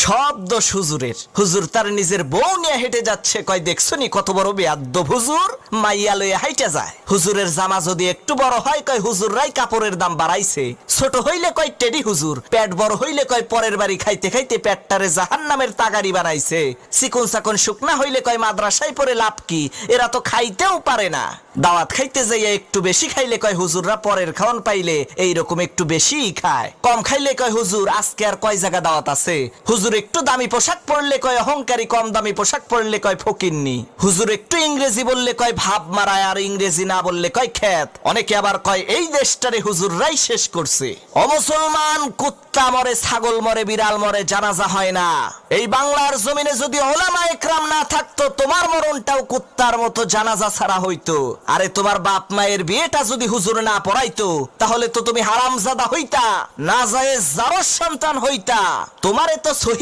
সব দোষ হুজুরের। হুজুর তার নিজের বউ নিয়ে হেঁটে যাচ্ছে, কয় দেখছো নি কত বড় বেয়াদ্দব হুজুর, মাইয়া লইয়া হাইটা যায়। হুজুরের জামা যদি একটু বড় হয়, কয় হুজুররাই কাপড়ের দাম বাড়াইছে। ছোট হইলে কয় টেডি হুজুর, পেট বড় হইলে কয় পরের বাড়ি খাইতে খাইতে পেটটারে জাহান্নামের তাগারি বানাইছে। চিকন চাকন শুকনা হইলে কয় মাদ্রাসায় পড়ে লাভ কি, এরা তো খাইতেও পারে না। দাওয়াত খাইতে যাইয়া একটু বেশি খাইলে কয় হুজুররা পরের খাওয়ান পাইলে এইরকম একটু বেশিই খায়। কম খাইলে কয় হুজুর আজকে আর কয় জায়গা দাওয়াত আছে। হুজুর একটু দামি পোশাক পরলে কয় অহংকারী, কম দামি পোশাক পরলে কয় ফকিন্নি। হুজুর একটু ইংরেজি বললে কয় ভাব মারায়, আর ইংরেজি না বললে কয় খ্যাত। অনেকে আবার কয় এই দেশটারে হুজুররাই শেষ করছে। অমুসলমান, কুত্তা মরে, ছাগল মরে, বিড়াল মরে, জানাজা হয় না। এই বাংলার জমিনে যদি ওলামা একরাম না থাকতো, তোমার মরণটাও কুত্তার মতো জানাজা ছাড়া হইতো। আরে তোমার বাপ মায়ের বিয়েটা যদি হুজুর না পড়াইতো, তাহলে তো তুমি হারামজাদা হইতা, নাজায়েজ জারজ সন্তান হইতা। তোমারে তো সহি